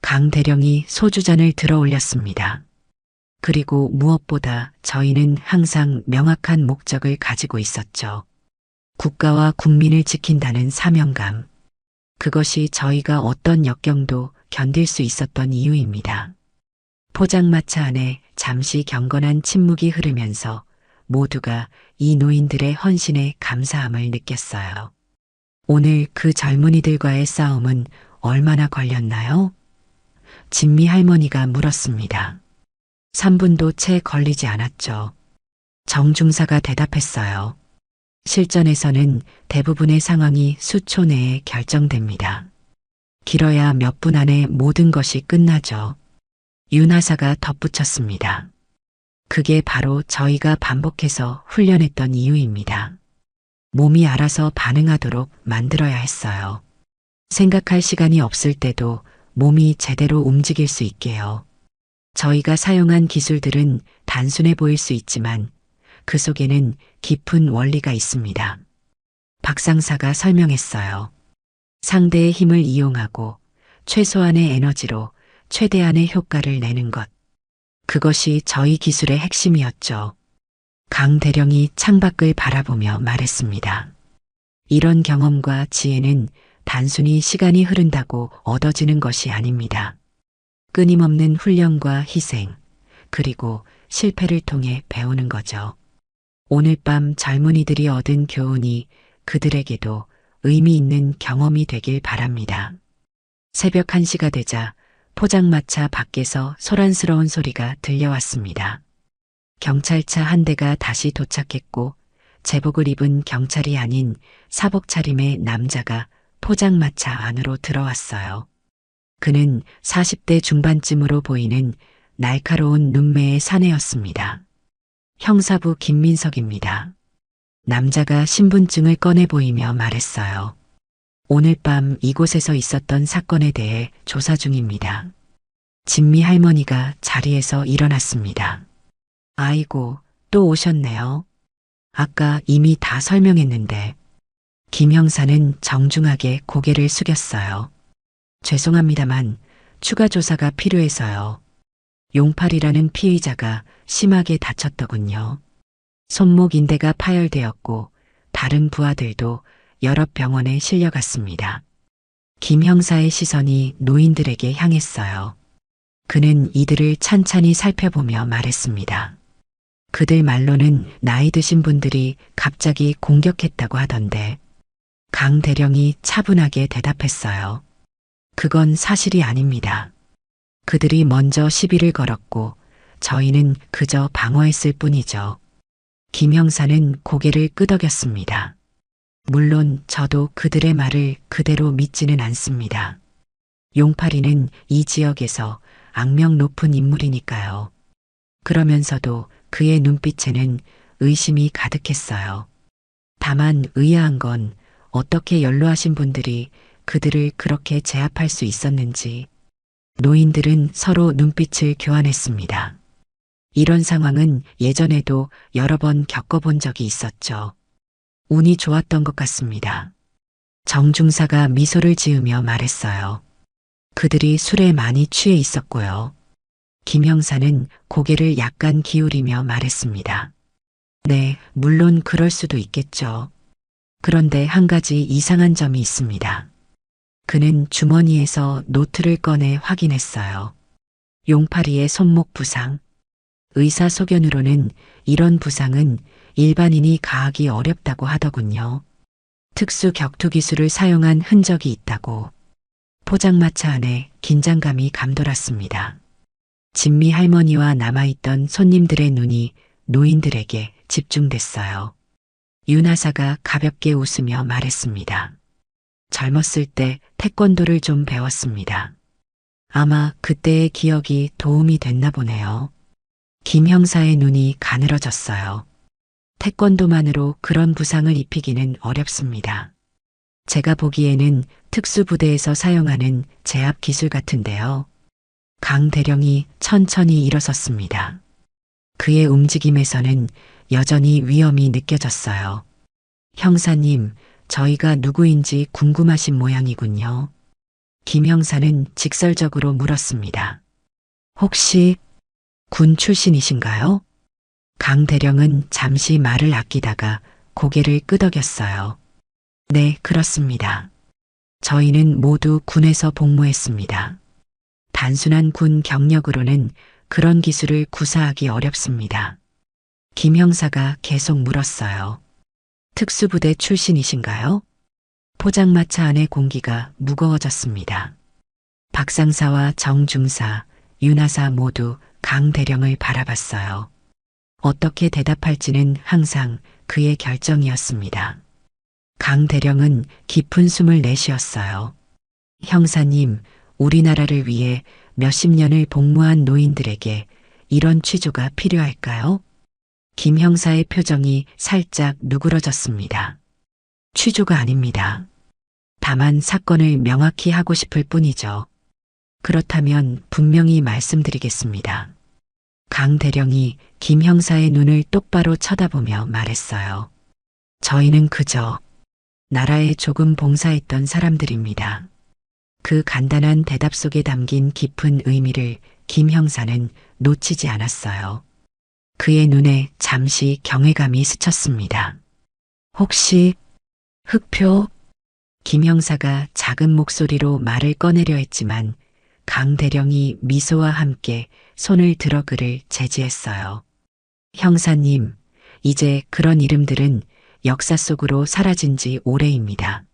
강 대령이 소주잔을 들어 올렸습니다. 그리고 무엇보다 저희는 항상 명확한 목적을 가지고 있었죠. 국가와 국민을 지킨다는 사명감. 그것이 저희가 어떤 역경도 견딜 수 있었던 이유입니다. 포장마차 안에 잠시 경건한 침묵이 흐르면서 모두가 이 노인들의 헌신에 감사함을 느꼈어요. 오늘 그 젊은이들과의 싸움은 얼마나 걸렸나요? 진미 할머니가 물었습니다. 3분도 채 걸리지 않았죠. 정중사가 대답했어요. 실전에서는 대부분의 상황이 수초 내에 결정됩니다. 길어야 몇 분 안에 모든 것이 끝나죠. 윤 하사가 덧붙였습니다. 그게 바로 저희가 반복해서 훈련했던 이유입니다. 몸이 알아서 반응하도록 만들어야 했어요. 생각할 시간이 없을 때도 몸이 제대로 움직일 수 있게요. 저희가 사용한 기술들은 단순해 보일 수 있지만 그 속에는 깊은 원리가 있습니다. 박 상사가 설명했어요. 상대의 힘을 이용하고 최소한의 에너지로 최대한의 효과를 내는 것. 그것이 저희 기술의 핵심이었죠. 강 대령이 창밖을 바라보며 말했습니다. 이런 경험과 지혜는 단순히 시간이 흐른다고 얻어지는 것이 아닙니다. 끊임없는 훈련과 희생, 그리고 실패를 통해 배우는 거죠. 오늘 밤 젊은이들이 얻은 교훈이 그들에게도 의미 있는 경험이 되길 바랍니다. 새벽 1시가 되자 포장마차 밖에서 소란스러운 소리가 들려왔습니다. 경찰차 한 대가 다시 도착했고 제복을 입은 경찰이 아닌 사복 차림의 남자가 포장마차 안으로 들어왔어요. 그는 40대 중반쯤으로 보이는 날카로운 눈매의 사내였습니다. 형사부 김민석입니다. 남자가 신분증을 꺼내 보이며 말했어요. 오늘 밤 이곳에서 있었던 사건에 대해 조사 중입니다. 진미 할머니가 자리에서 일어났습니다. 아이고, 또 오셨네요. 아까 이미 다 설명했는데. 김 형사는 정중하게 고개를 숙였어요. 죄송합니다만 추가 조사가 필요해서요. 용팔이라는 피의자가 심하게 다쳤더군요. 손목 인대가 파열되었고 다른 부하들도 여러 병원에 실려갔습니다. 김 형사의 시선이 노인들에게 향했어요. 그는 이들을 찬찬히 살펴보며 말했습니다. 그들 말로는 나이 드신 분들이 갑자기 공격했다고 하던데. 강 대령이 차분하게 대답했어요. 그건 사실이 아닙니다. 그들이 먼저 시비를 걸었고 저희는 그저 방어했을 뿐이죠. 김 형사는 고개를 끄덕였습니다. 물론 저도 그들의 말을 그대로 믿지는 않습니다. 용팔이는 이 지역에서 악명 높은 인물이니까요. 그러면서도 그의 눈빛에는 의심이 가득했어요. 다만 의아한 건 어떻게 연로하신 분들이 그들을 그렇게 제압할 수 있었는지. 노인들은 서로 눈빛을 교환했습니다. 이런 상황은 예전에도 여러 번 겪어본 적이 있었죠. 운이 좋았던 것 같습니다. 정중사가 미소를 지으며 말했어요. 그들이 술에 많이 취해 있었고요. 김 형사는 고개를 약간 기울이며 말했습니다. 네, 물론 그럴 수도 있겠죠. 그런데 한 가지 이상한 점이 있습니다. 그는 주머니에서 노트를 꺼내 확인했어요. 용팔이의 손목 부상. 의사 소견으로는 이런 부상은 일반인이 가하기 어렵다고 하더군요. 특수 격투 기술을 사용한 흔적이 있다고. 포장마차 안에 긴장감이 감돌았습니다. 진미 할머니와 남아있던 손님들의 눈이 노인들에게 집중됐어요. 윤하사가 가볍게 웃으며 말했습니다. 젊었을 때 태권도를 좀 배웠습니다. 아마 그때의 기억이 도움이 됐나 보네요. 김 형사의 눈이 가늘어졌어요. 태권도만으로 그런 부상을 입히기는 어렵습니다. 제가 보기에는 특수부대에서 사용하는 제압 기술 같은데요. 강 대령이 천천히 일어섰습니다. 그의 움직임에서는 여전히 위험이 느껴졌어요. 형사님, 저희가 누구인지 궁금하신 모양이군요. 김 형사는 직설적으로 물었습니다. 혹시 군 출신이신가요? 강 대령은 잠시 말을 아끼다가 고개를 끄덕였어요. 네, 그렇습니다. 저희는 모두 군에서 복무했습니다. 단순한 군 경력으로는 그런 기술을 구사하기 어렵습니다. 김 형사가 계속 물었어요. 특수부대 출신이신가요? 포장마차 안의 공기가 무거워졌습니다. 박상사와 정중사, 윤하사 모두 강 대령을 바라봤어요. 어떻게 대답할지는 항상 그의 결정이었습니다. 강 대령은 깊은 숨을 내쉬었어요. 형사님, 우리나라를 위해 몇십 년을 복무한 노인들에게 이런 취조가 필요할까요? 김 형사의 표정이 살짝 누그러졌습니다. 취조가 아닙니다. 다만 사건을 명확히 하고 싶을 뿐이죠. 그렇다면 분명히 말씀드리겠습니다. 강 대령이 김 형사의 눈을 똑바로 쳐다보며 말했어요. 저희는 그저 나라에 조금 봉사했던 사람들입니다. 그 간단한 대답 속에 담긴 깊은 의미를 김 형사는 놓치지 않았어요. 그의 눈에 잠시 경외감이 스쳤습니다. 혹시 흑표? 김 형사가 작은 목소리로 말을 꺼내려 했지만 강 대령이 미소와 함께 손을 들어 그를 제지했어요. 형사님, 이제 그런 이름들은 역사 속으로 사라진 지 오래입니다.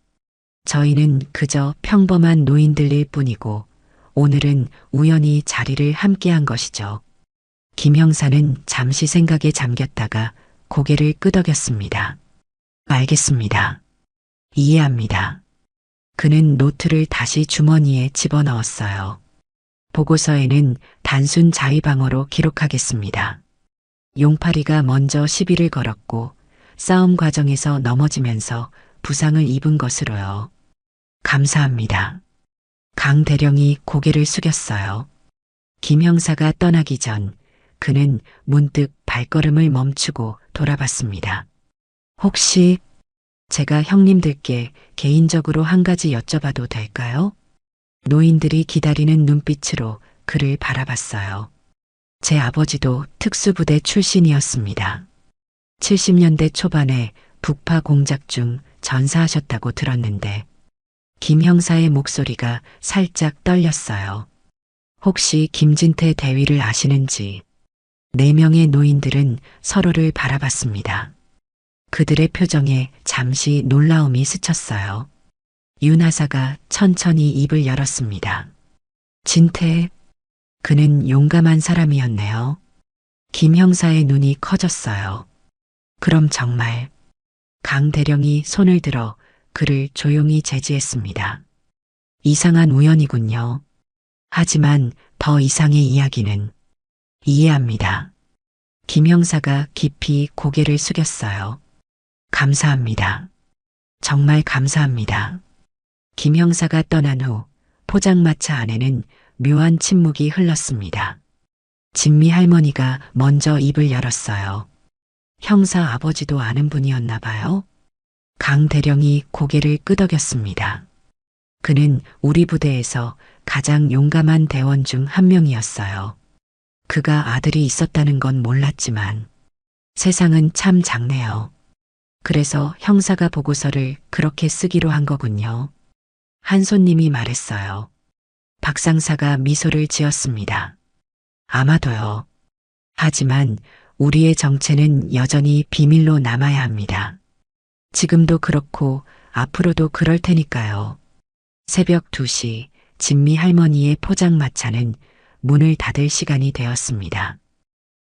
저희는 그저 평범한 노인들일 뿐이고 오늘은 우연히 자리를 함께한 것이죠. 김 형사는 잠시 생각에 잠겼다가 고개를 끄덕였습니다. 알겠습니다. 이해합니다. 그는 노트를 다시 주머니에 집어넣었어요. 보고서에는 단순 자의방어로 기록하겠습니다. 용팔이가 먼저 시비를 걸었고 싸움 과정에서 넘어지면서 부상을 입은 것으로요. 감사합니다. 강 대령이 고개를 숙였어요. 김 형사가 떠나기 전 그는 문득 발걸음을 멈추고 돌아봤습니다. 혹시 제가 형님들께 개인적으로 한 가지 여쭤봐도 될까요? 노인들이 기다리는 눈빛으로 그를 바라봤어요. 제 아버지도 특수부대 출신이었습니다. 70년대 초반에 북파 공작 중 전사하셨다고 들었는데 김 형사의 목소리가 살짝 떨렸어요. 혹시 김진태 대위를 아시는지? 4명의 노인들은 서로를 바라봤습니다. 그들의 표정에 잠시 놀라움이 스쳤어요. 윤 하사가 천천히 입을 열었습니다. 진태, 그는 용감한 사람이었네요. 김 형사의 눈이 커졌어요. 그럼 정말 강 대령이 손을 들어 그를 조용히 제지했습니다. 이상한 우연이군요. 하지만 더 이상의 이야기는 이해합니다. 김 형사가 깊이 고개를 숙였어요. 감사합니다. 정말 감사합니다. 김 형사가 떠난 후 포장마차 안에는 묘한 침묵이 흘렀습니다. 진미 할머니가 먼저 입을 열었어요. 형사 아버지도 아는 분이었나 봐요. 강 대령이 고개를 끄덕였습니다. 그는 우리 부대에서 가장 용감한 대원 중 한 명이었어요. 그가 아들이 있었다는 건 몰랐지만 세상은 참 작네요. 그래서 형사가 보고서를 그렇게 쓰기로 한 거군요. 한 손님이 말했어요. 박 상사가 미소를 지었습니다. 아마도요. 하지만 우리의 정체는 여전히 비밀로 남아야 합니다. 지금도 그렇고 앞으로도 그럴 테니까요. 새벽 2시 진미 할머니의 포장마차는 문을 닫을 시간이 되었습니다.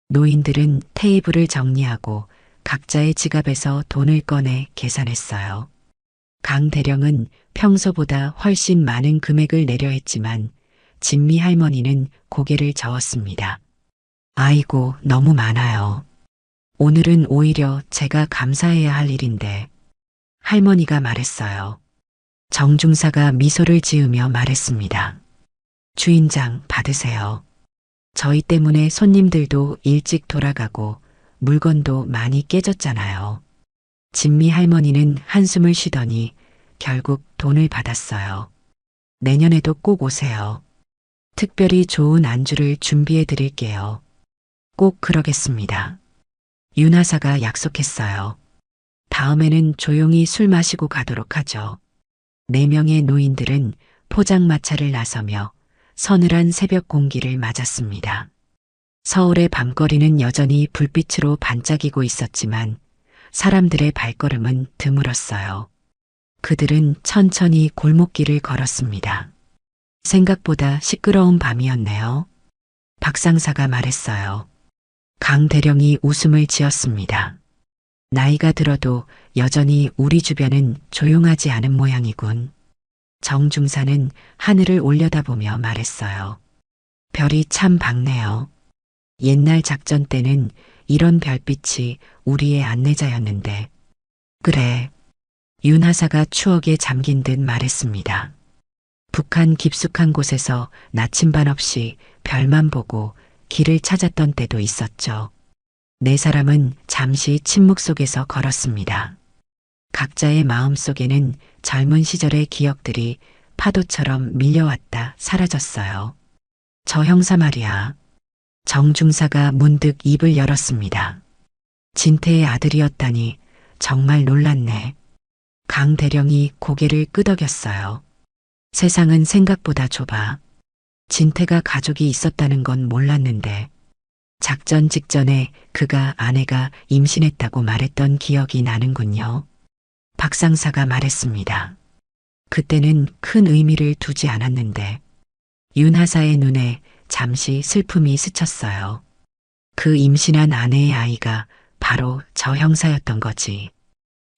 노인들은 테이블을 정리하고 각자의 지갑에서 돈을 꺼내 계산했어요. 강 대령은 평소보다 훨씬 많은 금액을 내려 했지만 진미 할머니는 고개를 저었습니다. 아이고, 너무 많아요. 오늘은 오히려 제가 감사해야 할 일인데. 할머니가 말했어요. 정중사가 미소를 지으며 말했습니다. 주인장, 받으세요. 저희 때문에 손님들도 일찍 돌아가고 물건도 많이 깨졌잖아요. 진미 할머니는 한숨을 쉬더니 결국 돈을 받았어요. 내년에도 꼭 오세요. 특별히 좋은 안주를 준비해 드릴게요. 꼭 그러겠습니다. 윤 하사가 약속했어요. 다음에는 조용히 술 마시고 가도록 하죠. 4명의 노인들은 포장마차를 나서며 서늘한 새벽 공기를 맞았습니다. 서울의 밤거리는 여전히 불빛으로 반짝이고 있었지만 사람들의 발걸음은 드물었어요. 그들은 천천히 골목길을 걸었습니다. 생각보다 시끄러운 밤이었네요. 박 상사가 말했어요. 강 대령이 웃음을 지었습니다. 나이가 들어도 여전히 우리 주변은 조용하지 않은 모양이군. 정중사는 하늘을 올려다보며 말했어요. 별이 참 밝네요. 옛날 작전 때는 이런 별빛이 우리의 안내자였는데. 그래. 윤 하사가 추억에 잠긴 듯 말했습니다. 북한 깊숙한 곳에서 나침반 없이 별만 보고 길을 찾았던 때도 있었죠. 4사람은 잠시 침묵 속에서 걸었습니다. 각자의 마음 속에는 젊은 시절의 기억들이 파도처럼 밀려왔다 사라졌어요. 저 형사 말이야. 정중사가 문득 입을 열었습니다. 진태의 아들이었다니 정말 놀랐네. 강 대령이 고개를 끄덕였어요. 세상은 생각보다 좁아. 진태가 가족이 있었다는 건 몰랐는데 작전 직전에 그가 아내가 임신했다고 말했던 기억이 나는군요. 박 상사가 말했습니다. 그때는 큰 의미를 두지 않았는데 윤 하사의 눈에 잠시 슬픔이 스쳤어요. 그 임신한 아내의 아이가 바로 저 형사였던 거지.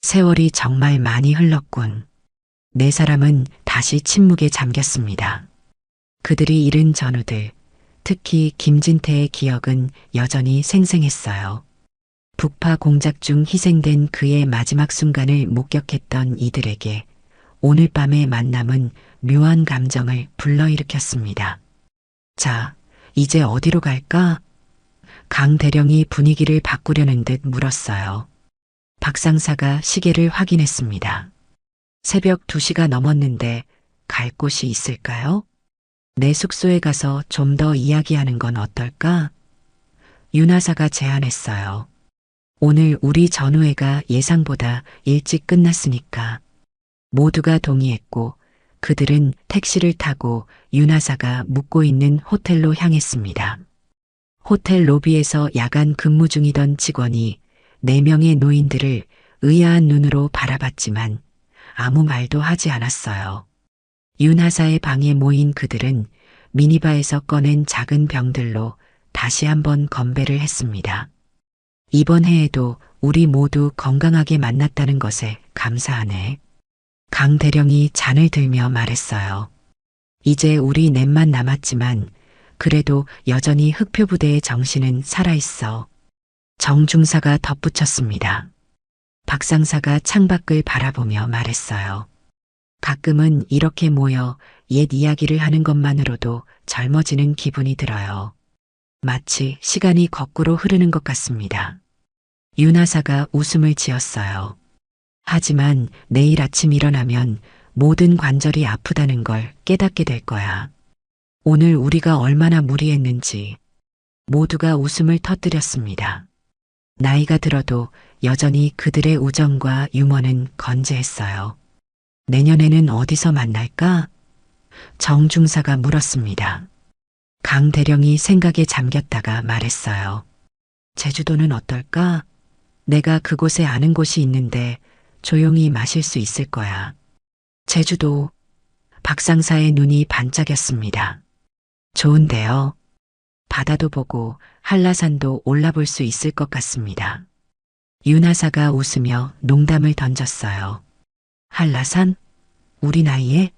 세월이 정말 많이 흘렀군. 4사람은 다시 침묵에 잠겼습니다. 그들이 잃은 전우들, 특히 김진태의 기억은 여전히 생생했어요. 북파 공작 중 희생된 그의 마지막 순간을 목격했던 이들에게 오늘 밤의 만남은 묘한 감정을 불러일으켰습니다. 자, 이제 어디로 갈까? 강 대령이 분위기를 바꾸려는 듯 물었어요. 박 상사가 시계를 확인했습니다. 새벽 2시가 넘었는데 갈 곳이 있을까요? 내 숙소에 가서 좀 더 이야기하는 건 어떨까? 윤하사가 제안했어요. 오늘 우리 전우회가 예상보다 일찍 끝났으니까. 모두가 동의했고 그들은 택시를 타고 윤하사가 묵고 있는 호텔로 향했습니다. 호텔 로비에서 야간 근무 중이던 직원이 4명의 노인들을 의아한 눈으로 바라봤지만 아무 말도 하지 않았어요. 윤하사의 방에 모인 그들은 미니바에서 꺼낸 작은 병들로 다시 한번 건배를 했습니다. 이번 해에도 우리 모두 건강하게 만났다는 것에 감사하네. 강 대령이 잔을 들며 말했어요. 이제 우리 넷만 남았지만 그래도 여전히 흑표부대의 정신은 살아있어. 정 중사가 덧붙였습니다. 박 상사가 창밖을 바라보며 말했어요. 가끔은 이렇게 모여 옛 이야기를 하는 것만으로도 젊어지는 기분이 들어요. 마치 시간이 거꾸로 흐르는 것 같습니다. 윤하사가 웃음을 지었어요. 하지만 내일 아침 일어나면 모든 관절이 아프다는 걸 깨닫게 될 거야. 오늘 우리가 얼마나 무리했는지. 모두가 웃음을 터뜨렸습니다. 나이가 들어도 여전히 그들의 우정과 유머는 건재했어요. 내년에는 어디서 만날까? 정 중사가 물었습니다. 강 대령이 생각에 잠겼다가 말했어요. 제주도는 어떨까? 내가 그곳에 아는 곳이 있는데 조용히 마실 수 있을 거야. 제주도. 박 상사의 눈이 반짝였습니다. 좋은데요. 바다도 보고 한라산도 올라볼 수 있을 것 같습니다. 윤하사가 웃으며 농담을 던졌어요. 한라산? 우리 나이에?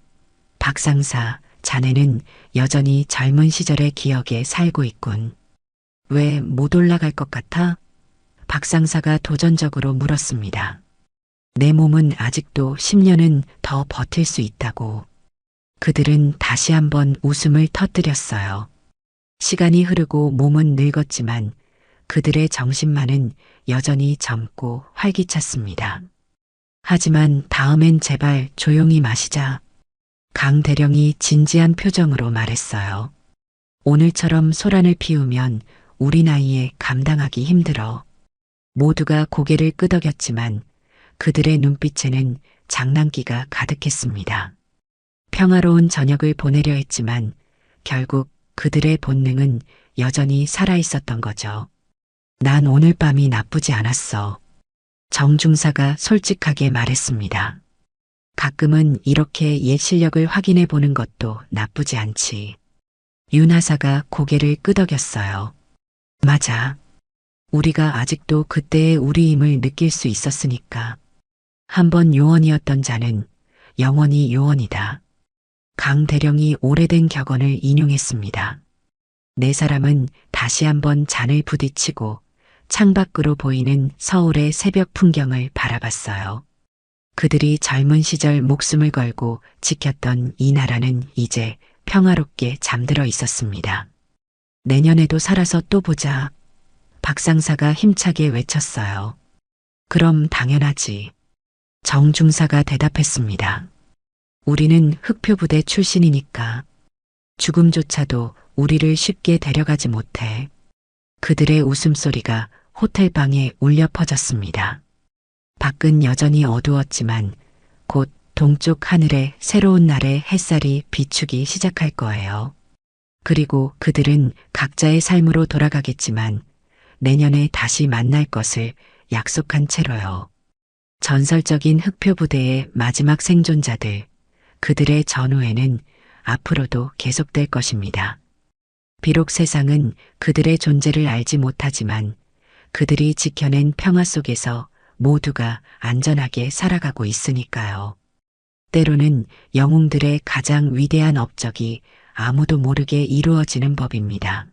박 상사, 자네는 여전히 젊은 시절의 기억에 살고 있군. 왜 못 올라갈 것 같아? 박 상사가 도전적으로 물었습니다. 내 몸은 아직도 10년은 더 버틸 수 있다고. 그들은 다시 한번 웃음을 터뜨렸어요. 시간이 흐르고 몸은 늙었지만 그들의 정신만은 여전히 젊고 활기찼습니다. 하지만 다음엔 제발 조용히 마시자. 강 대령이 진지한 표정으로 말했어요. 오늘처럼 소란을 피우면 우리 나이에 감당하기 힘들어. 모두가 고개를 끄덕였지만 그들의 눈빛에는 장난기가 가득했습니다. 평화로운 저녁을 보내려 했지만 결국 그들의 본능은 여전히 살아있었던 거죠. 난 오늘 밤이 나쁘지 않았어. 정 중사가 솔직하게 말했습니다. 가끔은 이렇게 옛 실력을 확인해 보는 것도 나쁘지 않지. 윤하사가 고개를 끄덕였어요. 맞아. 우리가 아직도 그때의 우리 힘을 느낄 수 있었으니까. 한번 요원이었던 자는 영원히 요원이다. 강 대령이 오래된 격언을 인용했습니다. 4사람은 다시 한번 잔을 부딪히고 창밖으로 보이는 서울의 새벽 풍경을 바라봤어요. 그들이 젊은 시절 목숨을 걸고 지켰던 이 나라는 이제 평화롭게 잠들어 있었습니다. 내년에도 살아서 또 보자. 박 상사가 힘차게 외쳤어요. 그럼 당연하지. 정 중사가 대답했습니다. 우리는 흑표부대 출신이니까 죽음조차도 우리를 쉽게 데려가지 못해. 그들의 웃음소리가 호텔 방에 울려 퍼졌습니다. 밖은 여전히 어두웠지만 곧 동쪽 하늘에 새로운 날의 햇살이 비추기 시작할 거예요. 그리고 그들은 각자의 삶으로 돌아가겠지만 내년에 다시 만날 것을 약속한 채로요. 전설적인 흑표부대의 마지막 생존자들, 그들의 전후에는 앞으로도 계속될 것입니다. 비록 세상은 그들의 존재를 알지 못하지만 그들이 지켜낸 평화 속에서 모두가 안전하게 살아가고 있으니까요. 때로는 영웅들의 가장 위대한 업적이 아무도 모르게 이루어지는 법입니다.